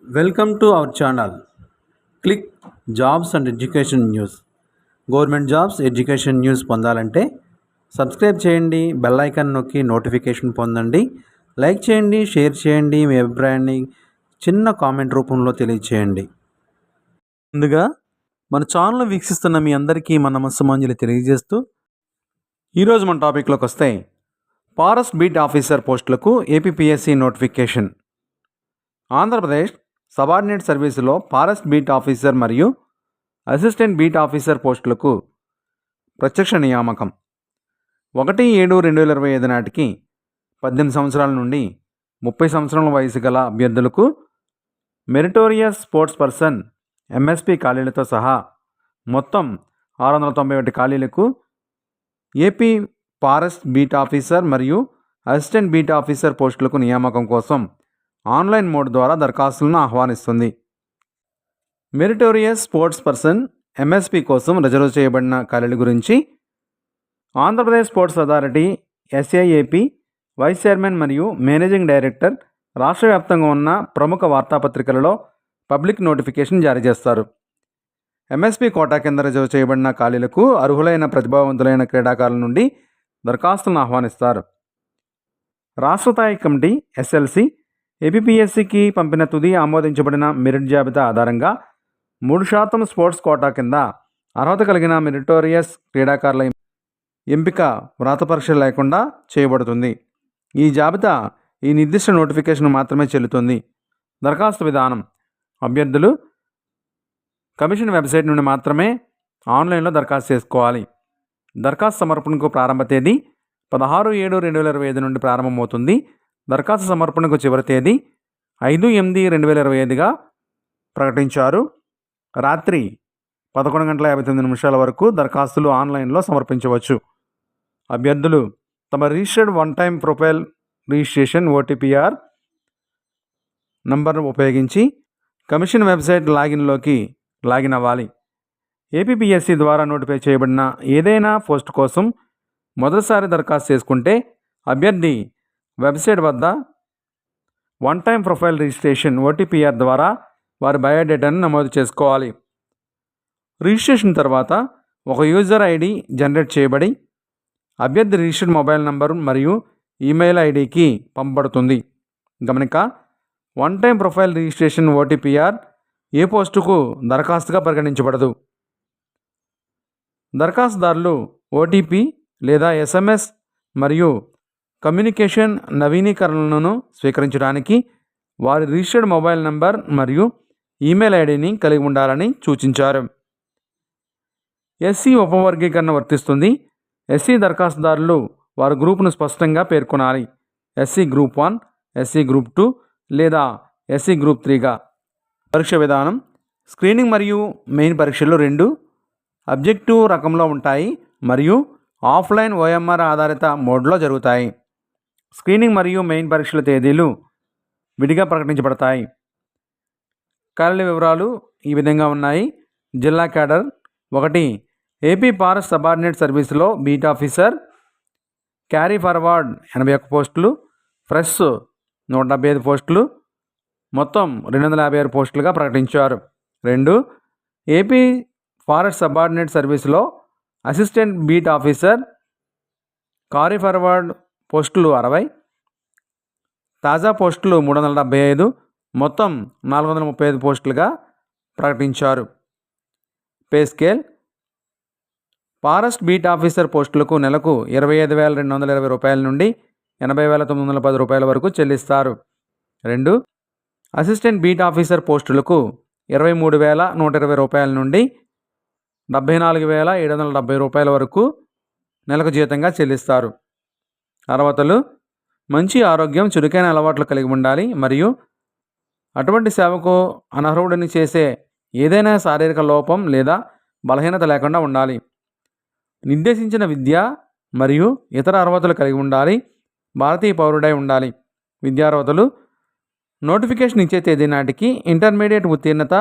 Welcome to our channel. Click Jobs and Education News. Government jobs education news పొందాలంటే subscribe చేయండి, bell icon నొక్కి notification పొందండి. Like చేయండి, share చేయండి, మీ అభిప్రాయాన్ని చిన్న కామెంట్ రూపంలో తెలియచేయండి. ముందుగా మన ఛానల్ వీక్షిస్తున్న మీ అందరికీ మన నమస్సుమాంజలి తెలియజేస్తూ ఈరోజు మన టాపిక్లోకి వస్తే ఫారెస్ట్ బీట్ ఆఫీసర్ పోస్టులకు ఏపీపీఎస్సీ నోటిఫికేషన్. ఆంధ్రప్రదేశ్ సబార్డినేట్ సర్వీసులో ఫారెస్ట్ బీట్ ఆఫీసర్ మరియు అసిస్టెంట్ బీట్ ఆఫీసర్ పోస్టులకు ప్రత్యక్ష నియామకం 1/7/2025 నాటికి 18 సంవత్సరాల నుండి 30 సంవత్సరాల వయసు గల అభ్యర్థులకు మెరిటోరియస్ స్పోర్ట్స్ పర్సన్ ఎంఎస్పి ఖాళీలతో సహా మొత్తం 691 ఖాళీలకు ఏపీ ఫారెస్ట్ బీట్ ఆఫీసర్ మరియు అసిస్టెంట్ బీట్ ఆఫీసర్ పోస్టులకు నియామకం కోసం ఆన్లైన్ మోడ్ ద్వారా దరఖాస్తులను ఆహ్వానిస్తుంది. మెరిటోరియస్ స్పోర్ట్స్ పర్సన్ ఎంఎస్పి కోసం రిజర్వ్ చేయబడిన ఖాళీల గురించి Andhra Pradesh sports authority SAAP vice chairman మరియు మేనేజింగ్ డైరెక్టర్ రాష్ట్ర వ్యాప్తంగా ఉన్న ప్రముఖ వార్తాపత్రికలలో పబ్లిక్ నోటిఫికేషన్ జారీ చేస్తారు. ఎంఎస్పి కోటా కింద రిజర్వ్ చేయబడిన ఖాళీలకు అర్హులైన ప్రతిభావంతులైన క్రీడాకారుల నుండి దరఖాస్తులను ఆహ్వానిస్తారు. రాష్ట్ర స్థాయి కమిటీ ఎస్ఎల్సి ఏపీపీఎస్సీకి పంపిన తుది ఆమోదించబడిన మెరిట్ జాబితా ఆధారంగా 3% స్పోర్ట్స్ కోటా కింద అర్హత కలిగిన మెరిటోరియస్ క్రీడాకారుల ఎంపిక వ్రాత పరీక్ష లేకుండా చేయబడుతుంది. ఈ జాబితా ఈ నిర్దిష్ట నోటిఫికేషన్ మాత్రమే చెల్లుతుంది. దరఖాస్తు విధానం: అభ్యర్థులు కమిషన్ వెబ్సైట్ నుండి మాత్రమే ఆన్లైన్లో దరఖాస్తు చేసుకోవాలి. దరఖాస్తు సమర్పణకు ప్రారంభ తేదీ 16/7/2025 నుండి ప్రారంభమవుతుంది. దరఖాస్తు సమర్పణకు చివరి తేదీ 5/8/2025గా ప్రకటించారు. రాత్రి 11:59 వరకు దరఖాస్తులు ఆన్లైన్లో సమర్పించవచ్చు. అభ్యర్థులు తమ registered one time profile registration OTPR నంబర్ను ఉపయోగించి కమిషన్ వెబ్సైట్ లాగిన్ అవ్వాలి. ఏపీపీఎస్సీ ద్వారా నోటిఫై చేయబడిన ఏదైనా పోస్ట్ కోసం మొదటిసారి దరఖాస్తు చేసుకుంటే అభ్యర్థి వెబ్సైట్ వద్ద one time profile registration OTPR ద్వారా వారి బయోడేటాను నమోదు చేసుకోవాలి. రిజిస్ట్రేషన్ తర్వాత ఒక యూజర్ ఐడి జనరేట్ చేయబడి అభ్యర్థి రిజిస్టర్డ్ మొబైల్ నంబరు మరియు ఈమెయిల్ ఐడికి పంపబడుతుంది. గమనిక: one time profile registration OTPR ఏ పోస్టుకు దరఖాస్తుగా పరిగణించబడదు. దరఖాస్తుదారులు ఓటీపీ లేదా ఎస్ఎంఎస్ మరియు కమ్యూనికేషన్ నవీకరణలను స్వీకరించడానికి వారి రిజిస్టర్డ్ మొబైల్ నంబర్ మరియు ఈమెయిల్ ఐడిని కలిగి ఉండాలని సూచించారు. ఎస్సీ ఉపవర్గీకరణ వర్తిస్తుంది. ఎస్సీ దరఖాస్తుదారులు వారి గ్రూపును స్పష్టంగా పేర్కొనాలి. ఎస్సీ గ్రూప్ 1, ఎస్సీ గ్రూప్ 2 లేదా ఎస్సీ గ్రూప్ 3గా. పరీక్ష విధానం: స్క్రీనింగ్ మరియు మెయిన్ పరీక్షలు రెండు అబ్జెక్టివ్ రకంలో ఉంటాయి మరియు ఆఫ్లైన్ ఓఎంఆర్ ఆధారిత మోడ్లో జరుగుతాయి. స్క్రీనింగ్ మరియు మెయిన్ పరీక్షల తేదీలు విడిగా ప్రకటించబడతాయి. ఖాళీల వివరాలు ఈ విధంగా ఉన్నాయి. జిల్లా క్యాడర్: 1 ఏపీ ఫారెస్ట్ సబార్డినేట్ సర్వీసులో బీట్ ఆఫీసర్, క్యారీ ఫార్వర్డ్ 81 పోస్టులు, ఫ్రెష్ 175 పోస్టులు, మొత్తం 256 పోస్టులుగా ప్రకటించారు. 2 ఏపీ ఫారెస్ట్ సబార్డినేట్ సర్వీసులో assistant beat officer, carry forward పోస్టులు 60, తాజా పోస్టులు 375, మొత్తం 435 పోస్టులుగా ప్రకటించారు. Pay scale: forest beat officer పోస్టులకు నెలకు 25,220 రూపాయల నుండి 80,910 రూపాయల వరకు చెల్లిస్తారు. 2 అసిస్టెంట్ బీట్ ఆఫీసర్ పోస్టులకు 23,120 రూపాయల నుండి 74,770 రూపాయల వరకు నెలకు జీతంగా చెల్లిస్తారు. అర్హతలు: మంచి ఆరోగ్యం, చురుకైన అలవాట్లు కలిగి ఉండాలి మరియు అటువంటి సేవకు అనర్హుడిని చేసే ఏదైనా శారీరక లోపం లేదా బలహీనత లేకుండా ఉండాలి. నిర్దేశించిన విద్య మరియు ఇతర అర్హతలు కలిగి ఉండాలి. భారతీయ పౌరుడై ఉండాలి. విద్యార్హతలు: నోటిఫికేషన్ ఇచ్చే తేదీ నాటికి ఇంటర్మీడియట్ ఉత్తీర్ణత,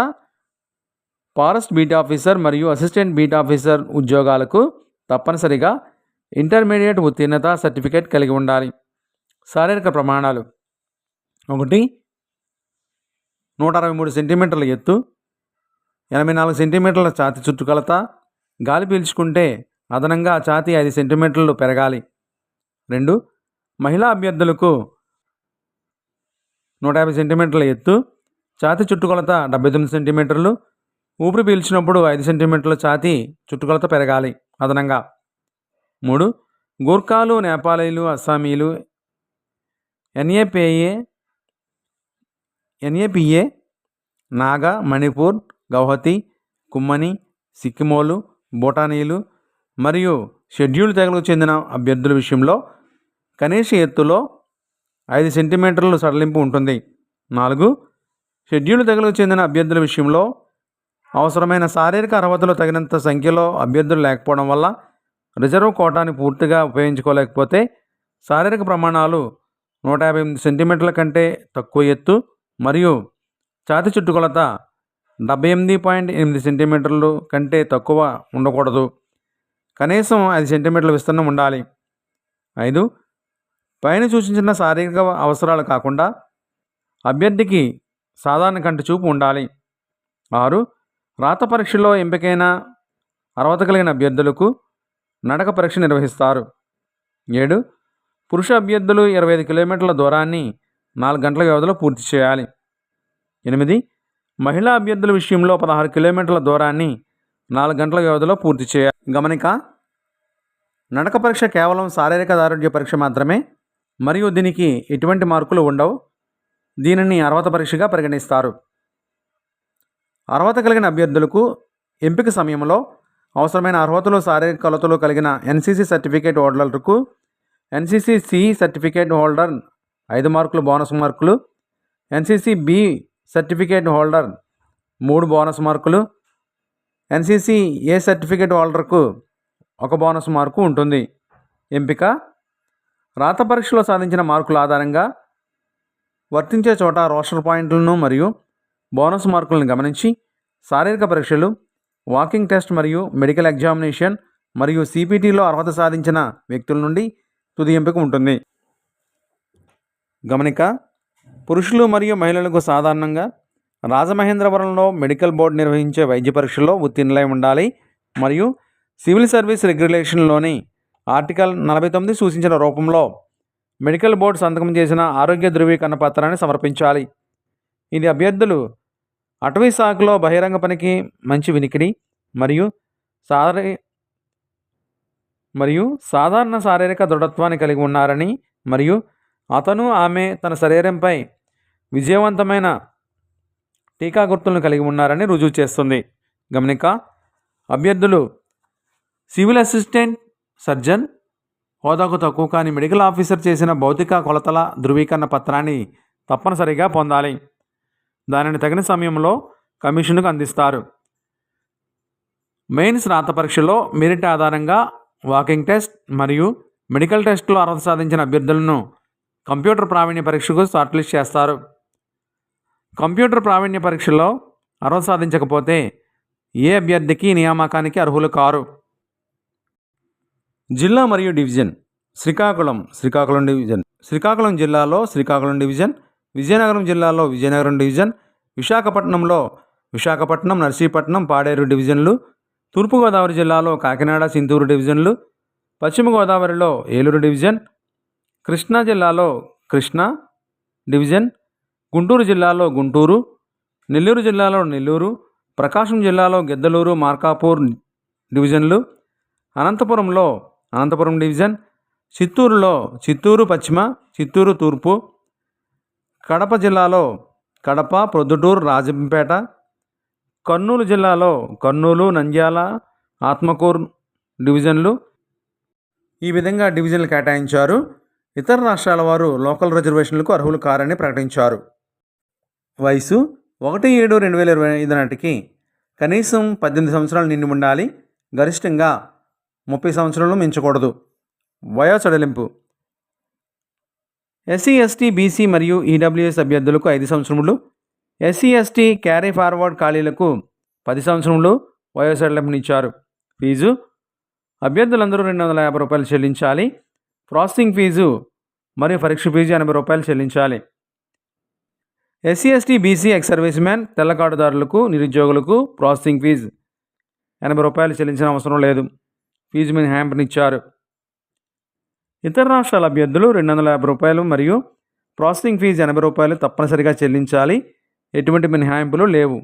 ఫారెస్ట్ బీట్ ఆఫీసర్ మరియు అసిస్టెంట్ బీట్ ఆఫీసర్ ఉద్యోగాలకు తప్పనిసరిగా ఇంటర్మీడియట్ ఉత్తీర్ణత సర్టిఫికేట్ కలిగి ఉండాలి. శారీరక ప్రమాణాలు: 1 163 సెంటీమీటర్ల ఎత్తు, 84 సెంటీమీటర్ల ఛాతీ చుట్టుకొలత, గాలి పీల్చుకుంటే అదనంగా ఛాతీ 5 సెంటీమీటర్లు పెరగాలి. 2. మహిళా అభ్యర్థులకు 150 సెంటీమీటర్ల ఎత్తు, ఛాతీ చుట్టుకొలత 79 సెంటీమీటర్లు, ఊపిరి పీల్చినప్పుడు 5 సెంటీమీటర్ల ఛాతీ చుట్టుకొలత పెరగాలి అదనంగా. 3. గూర్ఖాలు, నేపాలీలు, అస్సామీలు, ఎన్ఏపిఏ, నాగా, మణిపూర్, గౌహతి, కుమ్మని, సిక్కిమోలు, భూటానీలు మరియు షెడ్యూల్డ్ తెగలకు చెందిన అభ్యర్థుల విషయంలో కనీస ఎత్తులో 5 సెంటీమీటర్లు సడలింపు ఉంటుంది. 4. షెడ్యూల్డ్ తెగలకు చెందిన అభ్యర్థుల విషయంలో అవసరమైన శారీరక అర్హతలు తగినంత సంఖ్యలో అభ్యర్థులు లేకపోవడం వల్ల రిజర్వ్ కోటాని పూర్తిగా ఉపయోగించుకోలేకపోతే శారీరక ప్రమాణాలు 158 సెంటీమీటర్ల కంటే తక్కువ ఎత్తు మరియు ఛాతీ చుట్టుకొలత 78.8 సెంటీమీటర్లు కంటే తక్కువ ఉండకూడదు. కనీసం 5 సెంటీమీటర్ల విస్తీర్ణం ఉండాలి. 5. పైన సూచించిన శారీరక అవసరాలు కాకుండా అభ్యర్థికి సాధారణ కంటి చూపు ఉండాలి. 6. రాత పరీక్షలో ఎంపికైన అర్హత కలిగిన అభ్యర్థులకు నడక పరీక్ష నిర్వహిస్తారు. 7. పురుష అభ్యర్థులు 25 కిలోమీటర్ల దూరాన్ని 4 గంటల వ్యవధిలో పూర్తి చేయాలి. 8. మహిళా అభ్యర్థుల విషయంలో 16 కిలోమీటర్ల దూరాన్ని 4 గంటల వ్యవధిలో పూర్తి చేయాలి. గమనిక: నడక పరీక్ష కేవలం శారీరక దారుఢ్య పరీక్ష మాత్రమే మరియు దీనికి ఎటువంటి మార్కులు ఉండవు. దీనిని అర్హత పరీక్షగా పరిగణిస్తారు. అర్హత కలిగిన అభ్యర్థులకు ఎంపిక సమయంలో అవసరమైన అర్హతలు, శారీరక కొలతలు కలిగిన ఎన్సీసీ సర్టిఫికేట్ హోల్డర్లకు ఎన్సీసీ సి సర్టిఫికేట్ హోల్డర్ 5 మార్కులు బోనస్ మార్కులు, NCC B certificate holder 3 bonus మార్కులు, ఎన్సీసీ ఏ సర్టిఫికేట్ హోల్డర్కు 1 బోనస్ మార్కు ఉంటుంది. ఎంపిక: రాత పరీక్షలో సాధించిన మార్కుల ఆధారంగా వర్తించే చోట రోస్టర్ పాయింట్లను మరియు బోనస్ మార్కులను గమనించి శారీరక పరీక్షలు, వాకింగ్ టెస్ట్ మరియు మెడికల్ ఎగ్జామినేషన్ మరియు సిపిటిలో అర్హత సాధించిన వ్యక్తుల నుండి తుది ఎంపిక ఉంటుంది. గమనిక: పురుషులు మరియు మహిళలకు సాధారణంగా రాజమహేంద్రవరంలో మెడికల్ బోర్డు నిర్వహించే వైద్య పరీక్షల్లో ఉత్తీర్ణులై ఉండాలి మరియు సివిల్ సర్వీస్ రెగ్యులేషన్లోని ఆర్టికల్ 49 సూచించిన రూపంలో మెడికల్ బోర్డు సంతకం చేసిన ఆరోగ్య ధృవీకరణ పత్రాన్ని సమర్పించాలి. ఇది అభ్యర్థులు అటవీ శాఖలో బహిరంగ పనికి మంచి వినికిడి మరియు సాధారణ శారీరక దృఢత్వాన్ని కలిగి ఉన్నారని మరియు అతను ఆమె తన శరీరంపై విజయవంతమైన టీకా గుర్తులను కలిగి ఉన్నారని రుజువు చేస్తుంది. గమనిక: అభ్యర్థులు సివిల్ అసిస్టెంట్ సర్జన్ హోదాకు తక్కువ కానీ మెడికల్ ఆఫీసర్ చేసిన భౌతిక కొలతల ధృవీకరణ పత్రాన్ని తప్పనిసరిగా పొందాలి. దానిని తగిన సమయంలో కమిషన్కు అందిస్తారు. మెయిన్స్ రాత పరీక్షలో మెరిట్ ఆధారంగా వాకింగ్ టెస్ట్ మరియు మెడికల్ టెస్టులో అర్హత సాధించిన అభ్యర్థులను కంప్యూటర్ ప్రావీణ్య పరీక్షకు షార్ట్లిస్ట్ చేస్తారు. కంప్యూటర్ ప్రావీణ్య పరీక్షలో అర్హత సాధించకపోతే ఏ అభ్యర్థికి నియామకానికి అర్హులు కారు. జిల్లా మరియు డివిజన్: శ్రీకాకుళం డివిజన్, శ్రీకాకుళం జిల్లాలో శ్రీకాకుళం డివిజన్, విజయనగరం జిల్లాలో విజయనగరం డివిజన్, విశాఖపట్నంలో విశాఖపట్నం, నర్సీపట్నం, పాడేరు డివిజన్లు, తూర్పుగోదావరి జిల్లాలో కాకినాడ, చింతూరు డివిజన్లు, పశ్చిమ గోదావరిలో ఏలూరు డివిజన్, కృష్ణా జిల్లాలో కృష్ణా డివిజన్, గుంటూరు జిల్లాలో గుంటూరు, నెల్లూరు జిల్లాలో నెల్లూరు, ప్రకాశం జిల్లాలో గిద్దలూరు, మార్కాపూర్ డివిజన్లు, అనంతపురంలో అనంతపురం డివిజన్, చిత్తూరులో చిత్తూరు పశ్చిమ, చిత్తూరు తూర్పు, కడప జిల్లాలో కడప, ప్రొద్దుటూరు, రాజంపేట, కర్నూలు జిల్లాలో కర్నూలు, నంద్యాల, ఆత్మకూరు డివిజన్లు. ఈ విధంగా డివిజన్లు కేటాయించారు. ఇతర రాష్ట్రాల వారు లోకల్ రిజర్వేషన్లకు అర్హులు కారని ప్రకటించారు. వయసు 1/7/2025 నాటికి కనీసం 18 సంవత్సరాలు నిండి ఉండాలి. గరిష్టంగా 30 సంవత్సరాలు మించకూడదు. వయో సడలింపు: ఎస్సీ, ఎస్టీ, బీసీ మరియు ఈడబ్ల్యూఎస్ అభ్యర్థులకు 5 సంవత్సరములు, ఎస్సీ, ఎస్టీ క్యారీ ఫార్వర్డ్ ఖాళీలకు 10 సంవత్సరములు వయో సడలింపునిచ్చారు. ఫీజు: అభ్యర్థులందరూ ₹250 చెల్లించాలి. ప్రాసెసింగ్ ఫీజు మరియు పరీక్ష ఫీజు ₹80 చెల్లించాలి. SC ST BC ex service man తెల్ల కార్డుదారులకు నిరుద్యోగులకు ప్రాసెసింగ్ ఫీజు 80 రూపాయలు చెల్లించిన అవసరం లేదు. ఫీజు మినహాయింపునిచ్చారు. ఇతర రాష్ట్రాల అభ్యర్థులు 250 రూపాయలు మరియు ప్రాసెసింగ్ ఫీజు 80 రూపాయలు తప్పనిసరిగా చెల్లించాలి. ఎటువంటి మినహాయింపులు లేవు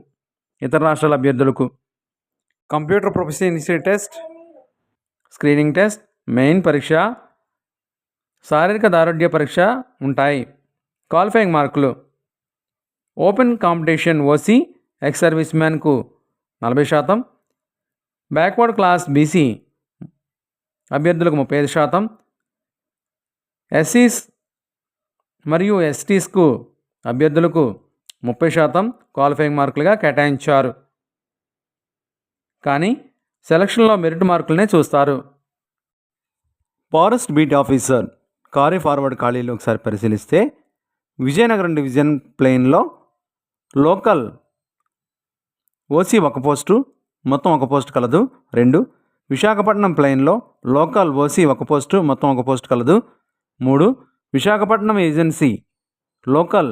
ఇతర రాష్ట్రాల అభ్యర్థులకు. Computer proficiency test, screening test, main పరీక్ష, శారీరక దారుఢ్య పరీక్ష ఉంటాయి. క్వాలిఫైయింగ్ మార్కులు: open competition OC ex service మ్యాన్కు 40%, బ్యాక్వర్డ్ క్లాస్ బీసీ అభ్యర్థులకు 35%, ఎస్సీస్ మరియు ఎస్టీస్కు అభ్యర్థులకు 30% క్వాలిఫైయింగ్ మార్కులుగా కేటాయించారు. కానీ సెలక్షన్లో మెరిట్ మార్కులనే చూస్తారు. Forest beat officer carry forward ఖాళీలు ఒకసారి పరిశీలిస్తే విజయనగరం డివిజన్ ప్లెయిన్లో లోకల్ ఓసీ 1 పోస్టు, మొత్తం 1 పోస్టు కలదు. 2. విశాఖపట్నం ప్లెయిన్లో లోకల్ ఓసీ 1 పోస్టు, మొత్తం 1 పోస్టు కలదు. 3. విశాఖపట్నం ఏజెన్సీ లోకల్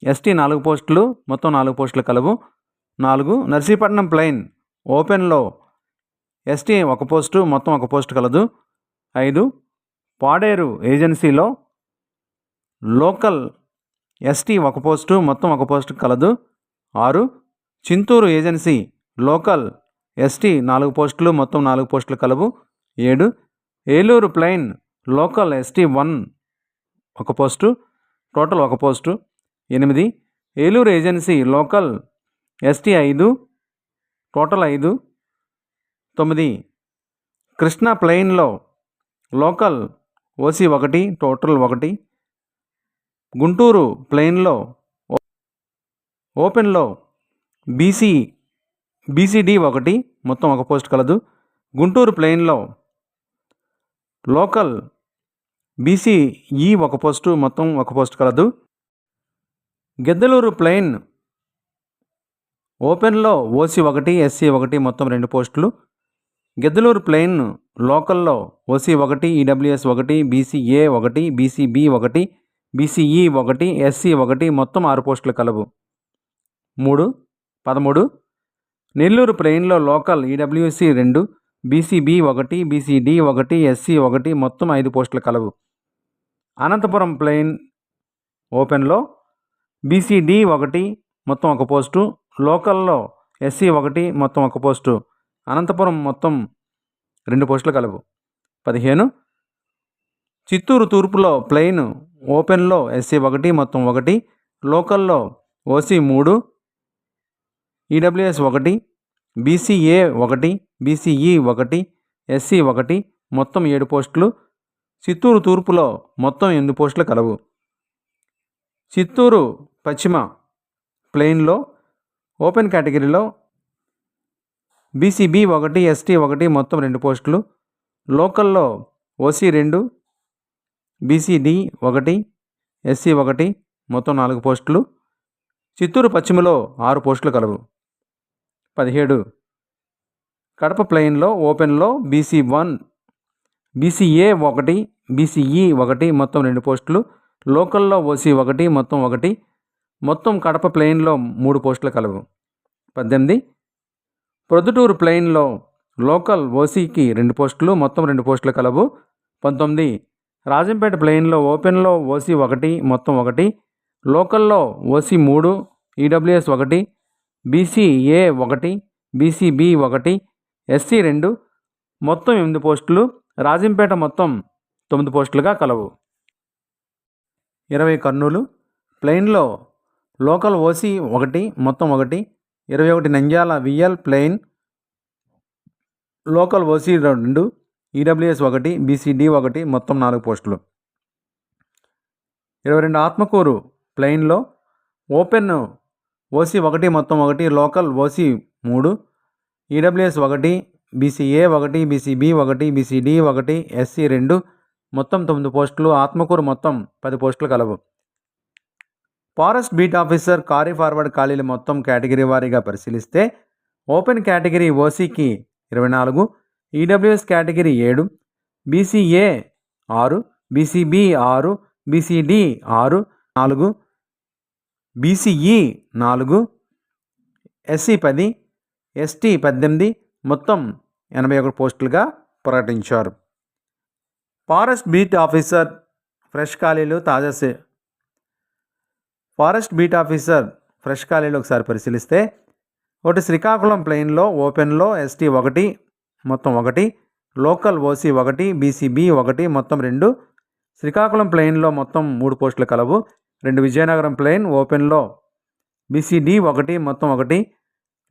ఎస్టీ 4 పోస్టులు, మొత్తం 4 పోస్టులు కలవు. 4. నర్సీపట్నం ప్లెయిన్ ఓపెన్లో ఎస్టీ 1 పోస్టు, మొత్తం 1 పోస్టు కలదు. 5. పాడేరు ఏజెన్సీలో లోకల్ ఎస్టీ 1 పోస్టు, మొత్తం 1 పోస్టు కలదు. 6. చింతూరు ఏజెన్సీ లోకల్ ఎస్టీ 4 పోస్టులు, మొత్తం 4 పోస్టులు కలవు. 7. Eluru plain local ST 1 post, total 1 post. 8. Eluru agency local ST 5, total 5. 9. Krishna ప్లెయిన్లో లోకల్ ఓసీ 1, టోటల్ 1. గుంటూరు ప్లెయిన్లో ఓపెన్లో బీసీడీ 1, మొత్తం 1 పోస్ట్ కలదు. గుంటూరు ప్లెయిన్లో లోకల్ బీసీఈ 1 పోస్టు, మొత్తం 1 పోస్ట్ కలదు. గిద్దలూరు ప్లెయిన్ ఓపెన్లో ఓసీ 1, ఎస్సీ 1, మొత్తం 2 పోస్టులు. గిద్దలూరు ప్లెయిన్ లోకల్లో OC 1, EWS 1, BCA 1, BCB 1, BCE 1, SC 1, మొత్తం 6 పోస్టులు కలవు. 13. నెల్లూరు ప్లెయిన్లో local EWC 2, BCB 1, BCD 1, SC 1, మొత్తం 5 పోస్టులు కలవు. అనంతపురం ప్లెయిన్ ఓపెన్లో బీసీడీ 1, మొత్తం 1 పోస్టు, లోకల్లో ఎస్సీ 1, మొత్తం 1 పోస్టు. అనంతపురం మొత్తం 2 పోస్టులు కలవు. 15. చిత్తూరు తూర్పులో ప్లెయిన్ ఓపెన్లో ఎస్సీ 1, మొత్తం 1, లోకల్లో OC 3, EWS 1, BCA 1, BCE 1, SC 1, మొత్తం 7 పోస్టులు. చిత్తూరు తూర్పులో మొత్తం 8 పోస్టులు కలవు. చిత్తూరు పశ్చిమ ప్లెయిన్లో ఓపెన్ కేటగిరీలో బీసీబీ 1, ఎస్టీ 1, మొత్తం 2 పోస్టులు. లోకల్లో ఓసీ 2, బీసీడీ 1, ఎస్సీ 1, మొత్తం 4 పోస్టులు. చిత్తూరు పశ్చిమలో 6 పోస్టులు కలవు. 17. కడప ప్లెయిన్లో ఓపెన్లో బీసీ1, బీసీఏ 1, బీసీఈ 1, మొత్తం 2 పోస్టులు. లోకల్లో ఓసీ 1, మొత్తం 1, మొత్తం కడప ప్లెయిన్లో 3 పోస్టులు కలవు. 18. ప్రొద్దుటూరు ప్లెయిన్లో లోకల్ ఓసీకి 2 పోస్టులు, మొత్తం 2 పోస్టులు కలవు. 19. రాజంపేట ప్లెయిన్లో ఓపెన్లో ఓసీ 1, మొత్తం 1, లోకల్లో OC 3, EWS 1, BCA 1, BCB 1, SC 2, మొత్తం 8 పోస్టులు. రాజంపేట మొత్తం 9 పోస్టులుగా కలవు. 20. కర్నూలు ప్లెయిన్లో లోకల్ ఓసీ 1, మొత్తం 1, 21. Nandyal VL plain local OC 2, EWS 1, BCD 1, మొత్తం 4 పోస్టులు. 22. ఆత్మకూరు ప్లెయిన్లో ఓపెన్ ఓసీ 1, మొత్తం 1, local OC 3, EWS 1, BCA 1, BCB 1, BCD 1, SC 2, మొత్తం 9 పోస్టులు. ఆత్మకూరు మొత్తం 10 పోస్టులు కలవు. Forest beat officer carry forward ఖాళీలు మొత్తం కేటగిరీ వారీగా పరిశీలిస్తే ఓపెన్ కేటగిరీ ఓసీకి 24, EWS category 7, BCA 6, BCB 6, BCD 6, 4, BCE 4, SC 10, ST 18 మొత్తం 81 పోస్టులుగా ప్రకటించారు. ఫారెస్ట్ బీట్ ఆఫీసర్ ఫ్రెష్ ఖాళీలు ఒకసారి పరిశీలిస్తే, ఒకటి శ్రీకాకుళం ప్లెయిన్లో ఓపెన్లో ఎస్టీ 1 మొత్తం 1, లోకల్ ఓసీ 1, బీసీబీ 1 మొత్తం 2, శ్రీకాకుళం ప్లెయిన్లో మొత్తం 3 పోస్టులు కలవు. 2 విజయనగరం ప్లెయిన్ ఓపెన్లో బీసీడీ 1 మొత్తం 1,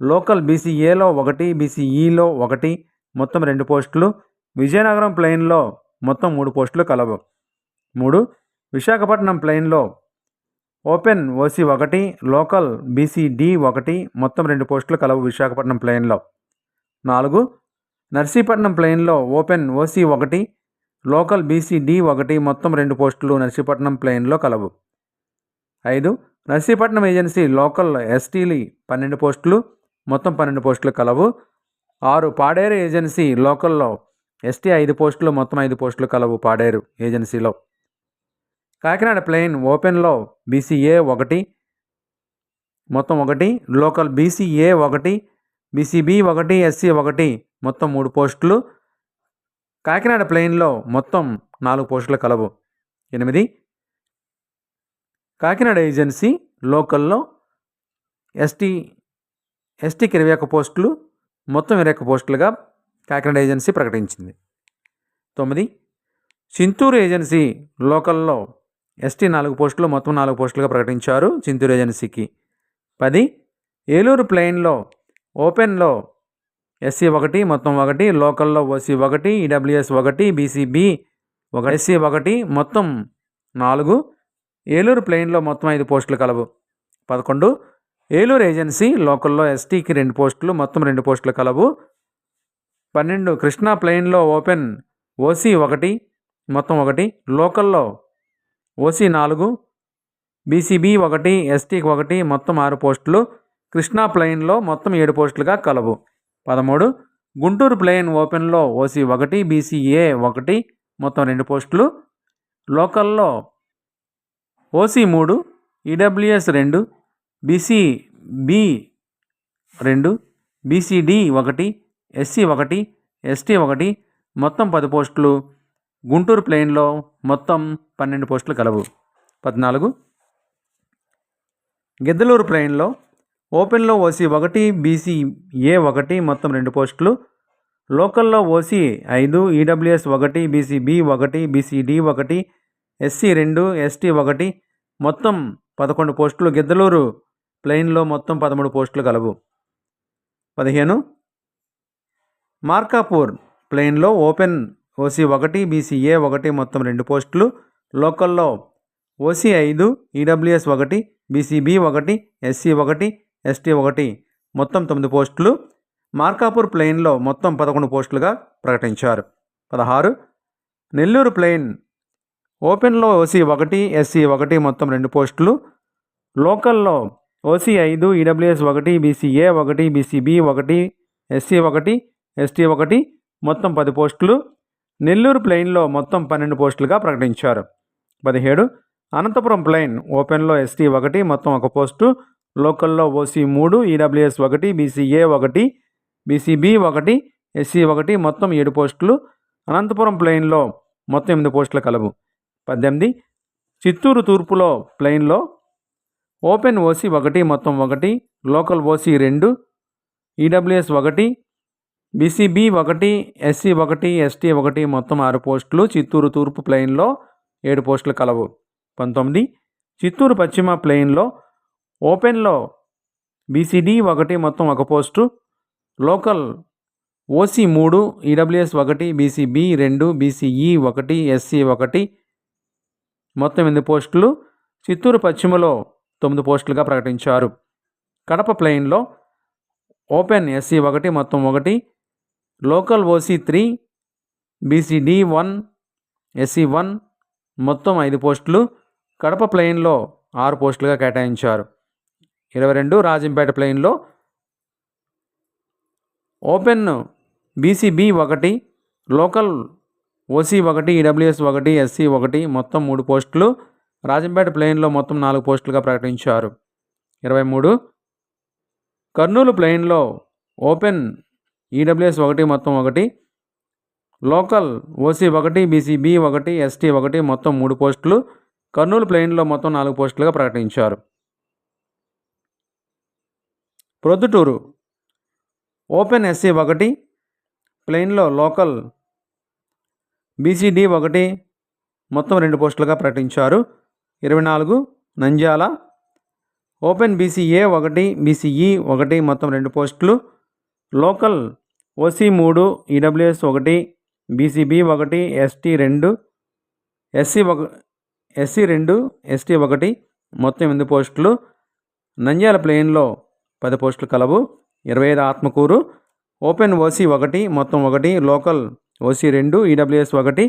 లోకల్ బీసీఏలో 1, బీసీఈలో 1 మొత్తం 2 పోస్టులు, విజయనగరం ప్లెయిన్లో మొత్తం 3 పోస్టులు కలవు. 3 విశాఖపట్నం ప్లెయిన్లో ఓపెన్ ఓసీ 1, లోకల్ బీసీడీ 1 మొత్తం 2 పోస్టులు కలవు విశాఖపట్నం ప్లెయిన్లో. 4 నర్సీపట్నం ప్లెయిన్లో ఓపెన్ ఓసీ 1, లోకల్ బీసీడీ 1 మొత్తం 2 పోస్టులు నర్సీపట్నం ప్లెయిన్లో కలవు. 5 నర్సీపట్నం ఏజెన్సీ లోకల్ ఎస్టీలు 12 పోస్టులు మొత్తం 12 పోస్టులు కలవు. 6 పాడేరు ఏజెన్సీ లోకల్లో ఎస్టీ 5 పోస్టులు మొత్తం 5 పోస్టులు కలవు పాడేరు ఏజెన్సీలో. కాకినాడ ప్లెయిన్ ఓపెన్లో బీసీఏ 1 మొత్తం 1, లోకల్ బీసీఏ 1, బీసీబీ 1, ఎస్సీ 1 మొత్తం 3 పోస్టులు, కాకినాడ ప్లెయిన్లో మొత్తం 4 పోస్టులు కలవు. 8 కాకినాడ ఏజెన్సీ లోకల్లో ఎస్టీకి 21 పోస్టులు మొత్తం 21 పోస్టులుగా కాకినాడ ఏజెన్సీ ప్రకటించింది. 9 చింతూరు ఏజెన్సీ లోకల్లో ఎస్టీ 4 పోస్టులు మొత్తం 4 పోస్టులుగా ప్రకటించారు చింతూరు ఏజెన్సీకి. 10 ఏలూరు ప్లెయిన్లో ఓపెన్లో ఎస్సీ 1 మొత్తం 1, లోకల్లో ఓసీ 1, ఈడబ్ల్యూఎస్ 1, బీసీబీ 1, ఎస్సీ 1 మొత్తం 4, ఏలూరు ప్లెయిన్లో మొత్తం 5 పోస్టులు కలవు. 11 ఏలూరు ఏజెన్సీ లోకల్లో ఎస్టీకి 2 పోస్టులు మొత్తం 2 పోస్టులు కలవు. 12 కృష్ణా ప్లెయిన్లో ఓపెన్ ఓసీ 1 మొత్తం 1, లోకల్లో ఓసీ 4, బీసీబీ 1, ఎస్టీకి 1 మొత్తం 6 పోస్టులు, కృష్ణా ప్లెయిన్లో మొత్తం 7 పోస్టులుగా కలవు. 13 గుంటూరు ప్లెయిన్ ఓపెన్లో ఓసీ 1, బీసీఏ 1 మొత్తం 2 పోస్టులు, లోకల్లో OC 3, EWS 2, BCB 2, BCD 1, SC 1, ST 1 మొత్తం 10 పోస్టులు, గుంటూరు ప్లెయిన్లో మొత్తం 12 పోస్టులు కలవు. 14 గిద్దలూరు ప్లెయిన్లో ఓపెన్లో ఓసీ 1, బీసీఏ 1 మొత్తం 2 పోస్టులు, లోకల్లో OC 5, EWS 1, BCB 1, BCD 1, SC 2, ST 1 మొత్తం 11 పోస్టులు, గిద్దలూరు ప్లెయిన్లో మొత్తం 13 పోస్టులు కలవు. 15 మార్కాపూర్ ప్లెయిన్లో ఓపెన్ ఓసీ 1, బీసీఏ 1 మొత్తం 2 పోస్టులు, లోకల్లో OC 5, EWS 1, BCB 1, SC 1, ST 1 మొత్తం 9 పోస్టులు, మార్కాపూర్ ప్లెయిన్లో మొత్తం 11 పోస్టులుగా ప్రకటించారు. 16 నెల్లూరు ప్లెయిన్ ఓపెన్లో ఓసీ 1, ఎస్సీ 1 మొత్తం 2 పోస్టులు, లోకల్లో OC 5, EWS 1, BCA 1, BCB 1, SC 1, ST 1 మొత్తం 10 పోస్టులు, నెల్లూరు ప్లెయిన్లో మొత్తం 12 పోస్టులుగా ప్రకటించారు. 17 అనంతపురం ప్లెయిన్ ఓపెన్లో ఎస్టీ 1 మొత్తం 1 పోస్టు, లోకల్లో OC 3, EWS 1, BCA 1, BCB 1, SC 1 మొత్తం 7 పోస్టులు, అనంతపురం ప్లెయిన్లో మొత్తం 8 పోస్టులు కలవు. 18 చిత్తూరు తూర్పులో ప్లెయిన్లో ఓపెన్ ఓసీ 1 మొత్తం 1, local OC 2, EWS 1, BCB 1, SC 1, ST 1 మొత్తం 6 పోస్టులు, చిత్తూరు తూర్పు ప్లెయిన్లో 7 పోస్టులు కలవు. 19 చిత్తూరు పశ్చిమ ప్లెయిన్లో ఓపెన్లో బీసీడీ 1 మొత్తం 1 post, local OC 3, EWS 1, BCB 2, BCE 1, SC 1 మొత్తం 8 పోస్టులు, చిత్తూరు పశ్చిమలో 9 పోస్టులుగా ప్రకటించారు. కడప ప్లెయిన్లో ఓపెన్ ఎస్సీ 1 మొత్తం 1, లోకల్ ఓసీ 3, బీసీడీ 1, ఎస్సీ 1 మొత్తం 5 పోస్టులు, కడప ప్లెయిన్లో 6 పోస్టులుగా కేటాయించారు. 22 రాజంపేట ప్లెయిన్లో open BCB 1, local OC 1, EWS 1, SC 1 మొత్తం 3 పోస్టులు, రాజంపేట ప్లెయిన్లో మొత్తం 4 పోస్టులుగా ప్రకటించారు. 23 కర్నూలు ప్లెయిన్లో ఓపెన్ ఈడబ్ల్యూఎస్ 1 మొత్తం 1, లోకల్ ఓసీ 1, బీసీబీ 1, ఎస్టీ 1 మొత్తం 3 పోస్టులు కర్నూలు ప్లెయిన్లో మొత్తం 4 పోస్టులుగా ప్రకటించారు. ప్రొద్దుటూరు ఓపెన్ ఎస్సీ 1, ప్లెయిన్లో లోకల్ బీసీడీ 1 మొత్తం 2 పోస్టులుగా ప్రకటించారు. 24 నంద్యాల ఓపెన్ బీసీఏ 1, బీసీఈ 1 మొత్తం 2 పోస్టులు, local OC 3, EWS 1, BCB 1, ST 2, SC 2, ST 1 మొత్తం 8 పోస్టులు. నంద్యాల ప్లెయిన్లో 10 పోస్టులు కలవు. 25 ఆత్మకూరు ఓపెన్ ఓసీ 1 మొత్తం 1, local OC 2, EWS 1,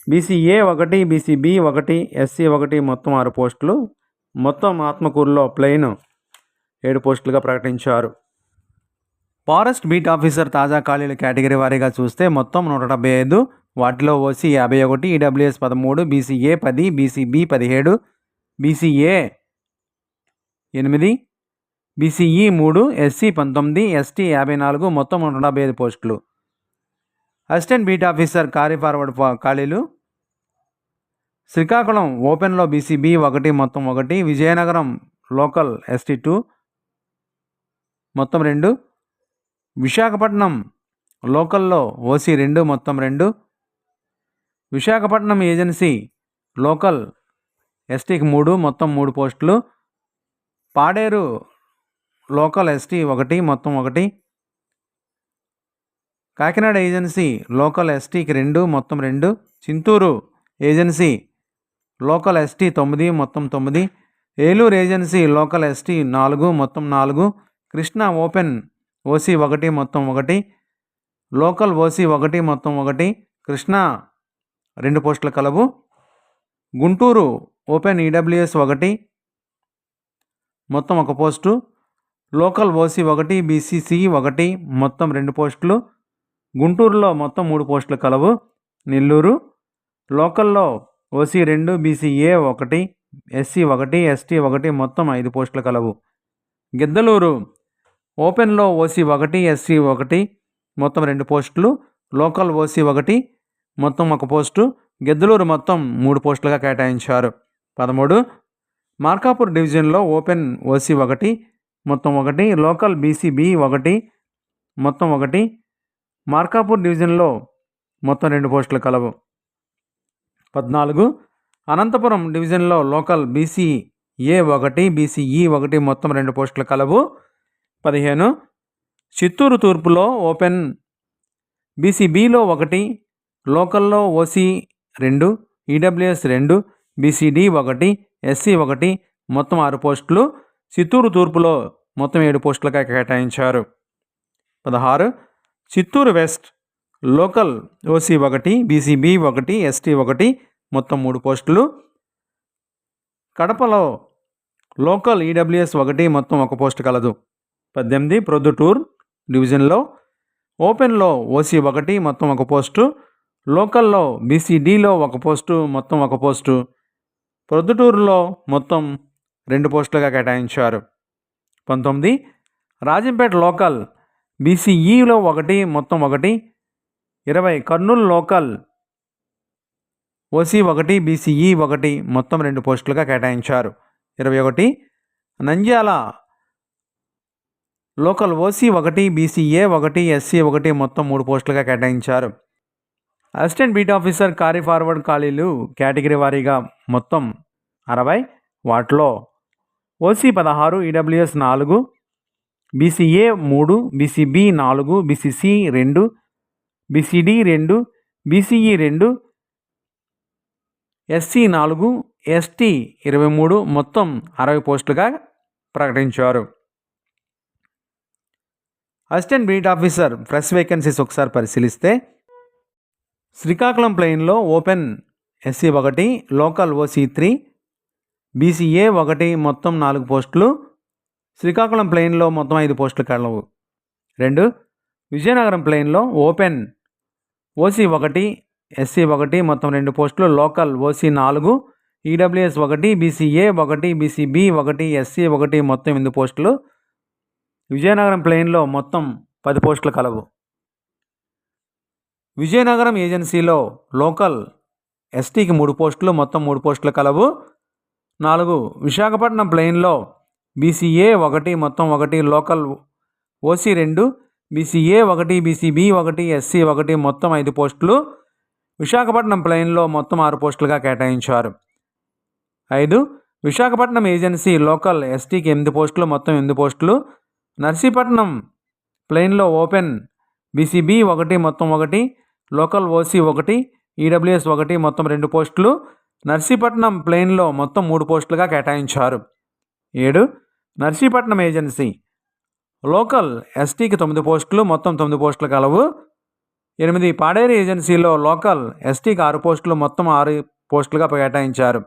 BCA 1, BCB 1, SC 1 మొత్తం 6 పోస్టులు. మొత్తం ఆత్మకూరులో ప్లెయిన్ 7 పోస్టులుగా ప్రకటించారు. ఫారెస్ట్ బీట్ ఆఫీసర్ తాజా ఖాళీలు కేటగిరీ వారీగా చూస్తే మొత్తం 175, వాటిలో OC 51, EWS 13, BCA 10, BCB 17, BCA 8, BCE 3, SC 19, ST 54 మొత్తం 175 పోస్టులు. Assistant beat officer carry forward ఖాళీలు శ్రీకాకుళం ఓపెన్లో బీసీబీ 1 మొత్తం 1, విజయనగరం లోకల్ ఎస్టీ 2 మొత్తం 2, విశాఖపట్నం లోకల్లో ఓసీ 2 మొత్తం 2, విశాఖపట్నం ఏజెన్సీ లోకల్ ఎస్టీకి 3 మొత్తం 3 పోస్టులు, పాడేరు లోకల్ ఎస్టీ 1 మొత్తం 1, కాకినాడ ఏజెన్సీ లోకల్ ఎస్టీకి 2 మొత్తం 2, చింతూరు ఏజెన్సీ లోకల్ ఎస్టీ 9 మొత్తం 9, ఏలూరు ఏజెన్సీ లోకల్ ఎస్టీ 4 మొత్తం 4, కృష్ణా ఓపెన్ ఓసీ 1 మొత్తం 1, లోకల్ ఓసీ 1 మొత్తం 1, కృష్ణా 2 పోస్టుల కలవు. గుంటూరు ఓపెన్ ఈడబ్ల్యూఎస్ 1 మొత్తం 1 పోస్టు, లోకల్ ఓసీ 1, బీసీసీ 1 మొత్తం 2 పోస్టులు, గుంటూరులో మొత్తం 3 పోస్టులు కలవు. నెల్లూరు లోకల్లో ఓసీ 2, బీసీఏ 1, ఎస్సీ 1, ఎస్టీ 1 మొత్తం 5 పోస్టులు కలవు. గిద్దలూరు ఓపెన్లో ఓసీ 1, ఎస్సీ 1 మొత్తం 2 పోస్టులు, లోకల్ ఓసీ 1 మొత్తం 1 పోస్టు, గిద్దలూరు మొత్తం 3 పోస్టులుగా కేటాయించారు. 13 మార్కాపూర్ డివిజన్లో ఓపెన్ ఓసీ 1 మొత్తం 1, లోకల్ బీసీబీ 1 మొత్తం 1, మార్కాపూర్ డివిజన్లో మొత్తం 2 పోస్టులు కలవు. 14 అనంతపురం డివిజన్లో లోకల్ బీసీఏ 1, బీసీఈ 1 మొత్తం 2 పోస్టులు కలవు. 15 చిత్తూరు తూర్పులో ఓపెన్ బీసీబీలో 1, లోకల్లో ఓసీ 2, ఈడబ్ల్యూఎస్ 2, బీసీడీ 1, ఎస్సీ 1 మొత్తం 6 పోస్టులు. చిత్తూరు తూర్పులో మొత్తం 7 పోస్టులుగా కేటాయించారు. 16 Chittoor west local OC 1, BCB 1, ST 1 మొత్తం 3 పోస్టులు. కడపలో లోకల్ ఈడబ్ల్యూఎస్ 1 మొత్తం 1 పోస్టు కలదు. 18 ప్రొద్దుటూర్ డివిజన్లో ఓపెన్లో ఓసీ 1 మొత్తం 1 పోస్టు, లోకల్లో బీసీడీలో 1 పోస్టు మొత్తం 1 పోస్టు, ప్రొద్దుటూరులో మొత్తం 2 పోస్టులుగా కేటాయించారు. 19 రాజంపేట లోకల్ బీసీఈలో 1 మొత్తం 1, 20 కర్నూలు లోకల్ ఓసీ 1, బీసీఈ 1 మొత్తం 2 పోస్టులుగా కేటాయించారు. 21 Nandyal local OC 1, BCA 1, SC 1 మొత్తం 3 పోస్టులుగా కేటాయించారు. Assistant beat officer carry forward ఖాళీలు కేటగిరీ వారీగా మొత్తం 60, వాటిలో OC 16, EWS 4, BCA 3, BCB 4, BCC 2, BCD 2, BCE 2, SC 4, ST 23 మొత్తం 60 పోస్టులుగా ప్రకటించారు. Assistant beat officer fresh vacancies ఒకసారి పరిశీలిస్తే శ్రీకాకుళం ప్లెయిన్లో open SC 1, local OC 3, BCA 1 మొత్తం 4 పోస్టులు, శ్రీకాకుళం ప్లెయిన్లో మొత్తం 5 పోస్టులు కలవు. 2 విజయనగరం ప్లెయిన్లో ఓపెన్ ఓసీ 1, ఎస్సీ 1 మొత్తం 2 పోస్టులు, local OC 4, EWS 1, BCA 1, BCB 1, SC 1 మొత్తం 8 పోస్టులు. విజయనగరం ప్లెయిన్లో మొత్తం 10 పోస్టులు కలవు. విజయనగరం ఏజెన్సీలో లోకల్ ఎస్టీకి 3 పోస్టులు, మొత్తం 3 పోస్టులు కలవు. 4. విశాఖపట్నం ప్లెయిన్లో బీసీఏ 1 మొత్తం 1, local OC 2, BCA 1, BCB 1, SC 1 మొత్తం 5 పోస్టులు. విశాఖపట్నం ప్లెయిన్లో మొత్తం 6 పోస్టులుగా కేటాయించారు. 5. విశాఖపట్నం ఏజెన్సీ లోకల్ ఎస్టీకి 8 పోస్టులు, మొత్తం 8 పోస్టులు. నర్సీపట్నం ప్లెయిన్లో ఓపెన్ బీసీబీ 1 మొత్తం 1, లోకల్ ఓసీ 1, ఈడబ్ల్యూఎస్ 1 మొత్తం 2 పోస్టులు. నర్సీపట్నం ప్లెయిన్లో మొత్తం 3 పోస్టులుగా కేటాయించారు. 7. నర్సీపట్నం ఏజెన్సీ లోకల్ ఎస్టీకి 9 పోస్టులు, మొత్తం 9 పోస్టులు కలవు. 8. పాడేరు ఏజెన్సీలో లోకల్ ఎస్టీకి 6 పోస్టులు, మొత్తం 6 పోస్టులుగా కేటాయించారు.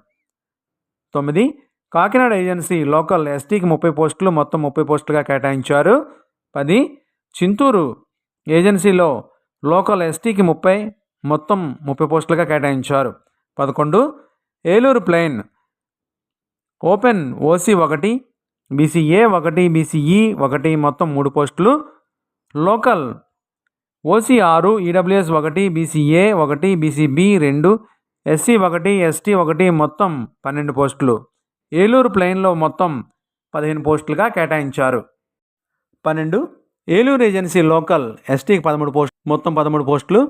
9. కాకినాడ ఏజెన్సీ లోకల్ ఎస్టీకి 30 పోస్టులు, మొత్తం 30 పోస్టులుగా కేటాయించారు. 10. చింతూరు ఏజెన్సీలో లోకల్ ఎస్టీకి 30, మొత్తం 30 పోస్టులుగా కేటాయించారు. 11. Eluru plain open OC 1, BCA 1, BCE 1 మొత్తం 3 పోస్టులు. Local OC 6, EWS 1, BCA 1, BCB 2, SC 1, ST 1 మొత్తం 12 పోస్టులు. ఏలూరు ప్లెయిన్లో మొత్తం 15 పోస్టులుగా కేటాయించారు. 12. ఏలూరు ఏజెన్సీ లోకల్ ఎస్టీకి 13 పోస్టులు, మొత్తం 13 పోస్టులు.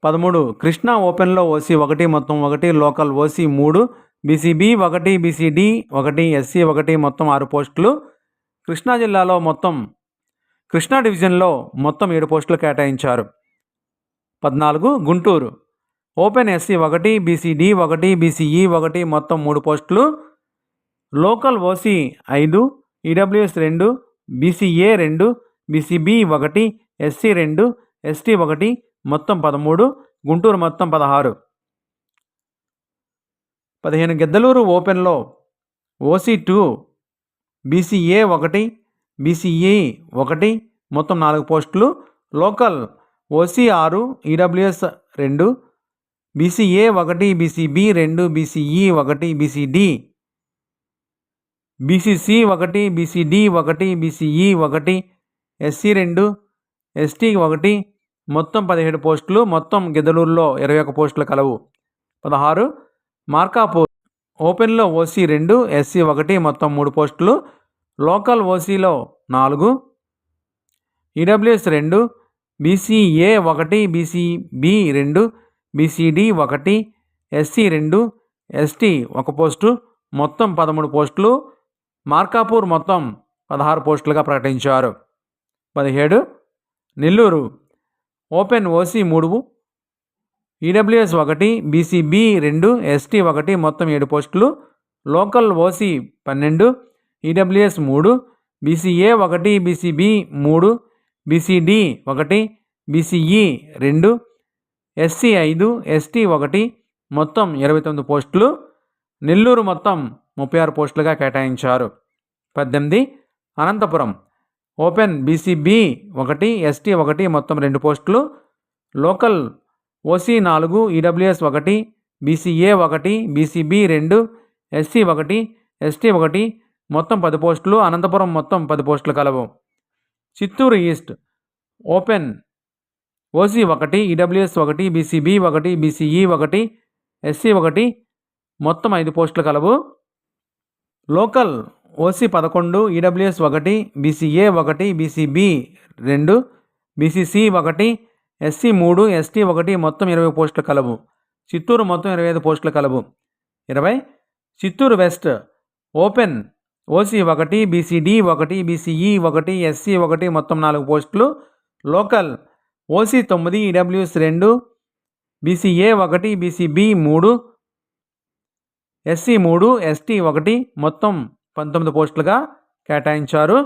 13. కృష్ణా ఓపెన్లో ఓసీ 1 మొత్తం 1, local OC 3, BCB 1, BCD 1, SC 1 మొత్తం 6 పోస్టులు. కృష్ణా జిల్లాలో మొత్తం కృష్ణా డివిజన్లో మొత్తం 7 పోస్టులు కేటాయించారు. 14. Guntur open SC 1, BCD 1, BCE 1 మొత్తం 3 పోస్టులు. Local OC 5, EWS 2, BCA 2, BCB 1, SC 2, ST 1 మొత్తం 13. గుంటూరు మొత్తం 16. 15. గిద్దలూరు ఓపెన్లో ఓసీ 2, బీసీఏ 1, బీసీఈ 1 మొత్తం 4 పోస్టులు. Local OC 6, EWS 2, BCA 1, BCB 2, BCE 1, BCD, BCC 1, BCD 1, BCE 1, SC 2, ST 1 మొత్తం 17 పోస్టులు. మొత్తం గిద్దలూరులో 21 పోస్టులు కలవు. 16. మార్కాపూర్ ఓపెన్లో ఓసీ 2, ఎస్సీ 1 మొత్తం 3 పోస్టులు. లోకల్ ఓసీలో 4, EWS 2, BCA 1, BCB 2, BCD 1, SC 2, ST 1 post మొత్తం 13 పోస్టులు. మార్కాపూర్ మొత్తం 16 పోస్టులుగా ప్రకటించారు. 17. Nellore open OC 3, EWS 1, BCB 2, ST 1 మొత్తం 7 పోస్టులు. Local OC 12, EWS 3, BCA 1, BCB 3, BCD 1, BCE 2, SC 5, ST 1 మొత్తం 29 పోస్టులు. నెల్లూరు మొత్తం 36 పోస్టులుగా కేటాయించారు. 18. అనంతపురం ఓపెన్ బీసీబీ 1, ఎస్టీ 1 మొత్తం 2 పోస్టులు. Local OC 4, EWS 1, BCA 1, BCB 2, SC 1, ST 1 మొత్తం 10 పోస్టులు. అనంతపురం మొత్తం 10 పోస్టులు కలవు. Chittoor east open OC 1, EWS 1, BCB 1, BCE 1, SC 1 మొత్తం 5 పోస్టులు కలవు. Local OC 11, EWS 1, BCA 1, BCB 2, BCC 1, SC 3, ST 1 మొత్తం 20 పోస్టులు కలవు. చిత్తూరు మొత్తం 25 పోస్టులు కలవు. 20. Chittoor west open OC 1, BCD 1, BCE 1, SC 1 మొత్తం 4 పోస్టులు. Local OC 9, EWS 2, BCA 1, BCB 3, SC 3, ST 1 మొత్తం 19 పోస్టులుగా కేటాయించారు.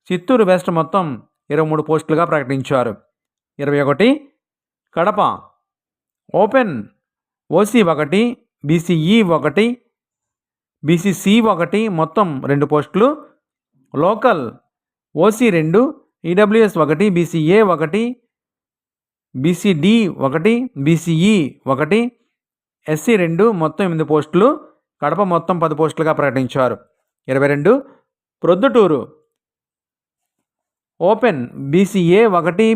చిత్తూరు వెస్ట్ మొత్తం 23 పోస్టులుగా ప్రకటించారు. 21. Kadapa open OC 1, BCE 1, BCC 1 మొత్తం 2 పోస్టులు. Local OC 2, EWS 1, BCA 1, BCD 1, BCE 1, SC 2 మొత్తం 8 పోస్టులు, కడప మొత్తం 10 పోస్టులుగా ప్రకటించారు. 22 ప్రొద్దుటూరు ఓపెన్ బీసీఏ 1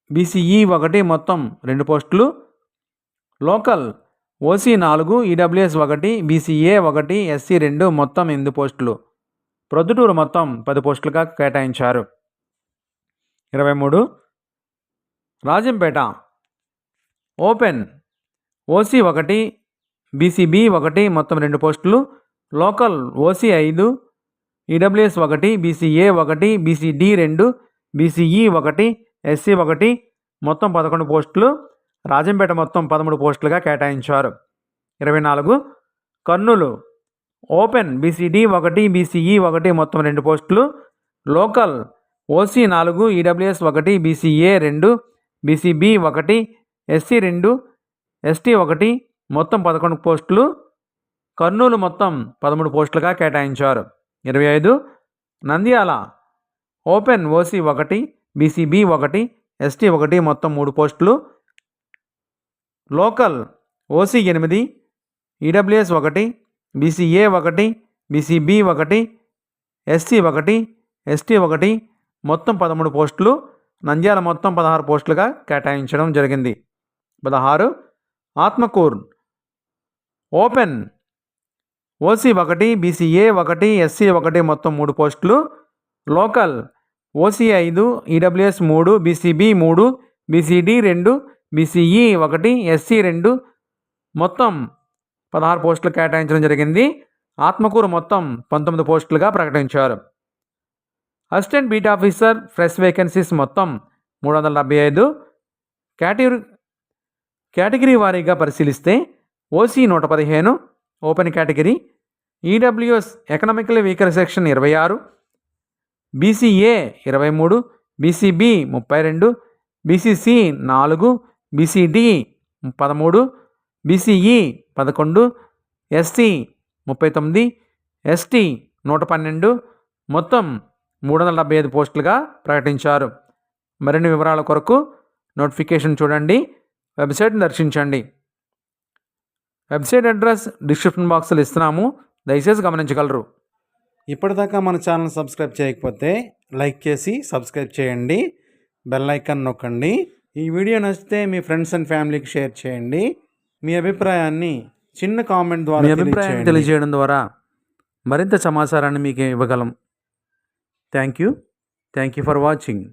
బీసీఈ 1 మొత్తం 2 పోస్టులు, local OC 4 EWS 1 BCA 1 SC 2 మొత్తం 8 పోస్టులు, ప్రొద్దుటూరు మొత్తం 10 పోస్టులుగా కేటాయించారు. 23 రాజంపేట ఓపెన్ ఓసీ 1 బీసీబీ 1 మొత్తం 2 పోస్టులు, local OC 5 EWS 1 BCA 1 BCD 2 BCE 1 SC 1 మొత్తం 11 పోస్టులు, రాజంపేట మొత్తం 13 పోస్టులుగా కేటాయించారు. 24 కర్నూలు ఓపెన్ బీసీడీ 1 బీసీఈ 1 మొత్తం 2 పోస్టులు, local OC 4 EWS 1 BCA 2 BCB 1 SC 2 ST 1 మొత్తం 11 పోస్టులు, కర్నూలు మొత్తం 13 పోస్టులుగా కేటాయించారు. 25 Nandyal open OC 1 BCB 1 ST 1 మొత్తం 3 పోస్టులు, local OC 8 EWS 1 BCA 1 BCB 1 SC 1 ST 1 మొత్తం 13 పోస్టులు, నంద్యాల మొత్తం 16 పోస్టులుగా కేటాయించడం జరిగింది. 16 Atmakur open OC 1 BCA 1 SC 1 మొత్తం 3 పోస్టులు, local OC 5 EWS 3 BCB 3 BCD 2 BCE 1 SC 2 మొత్తం 16 పోస్టులు కేటాయించడం జరిగింది. ఆత్మకూరు మొత్తం 19 పోస్టులుగా ప్రకటించారు. Assistant beat officer fresh vacancies మొత్తం 375. కేటగిరీ వారీగా పరిశీలిస్తే OC 115 open category, EWS economical weaker section 26, BCA 23, BCB 32, BCC 4, BCD 13, BCE 11, SC 39, ST 112 మొత్తం 375 పోస్టులుగా ప్రకటించారు. మరిన్ని వివరాల కొరకు నోటిఫికేషన్ చూడండి, వెబ్సైట్ని దర్శించండి. వెబ్సైట్ అడ్రస్ డిస్క్రిప్షన్ బాక్స్లో ఇస్తున్నాము, దయచేసి గమనించగలరు. ఇప్పటిదాకా మన ఛానల్ సబ్స్క్రైబ్ చేయకపోతే లైక్ చేసి సబ్స్క్రైబ్ చేయండి, బెల్ ఐకాన్ నొక్కండి. ఈ వీడియో నచ్చితే మీ ఫ్రెండ్స్ అండ్ ఫ్యామిలీకి షేర్ చేయండి. మీ అభిప్రాయాన్ని చిన్న కామెంట్ ద్వారా తెలియజేయడం ద్వారా మరింత సమాచారాన్ని మీకు ఇవ్వగలం. Thank you for watching.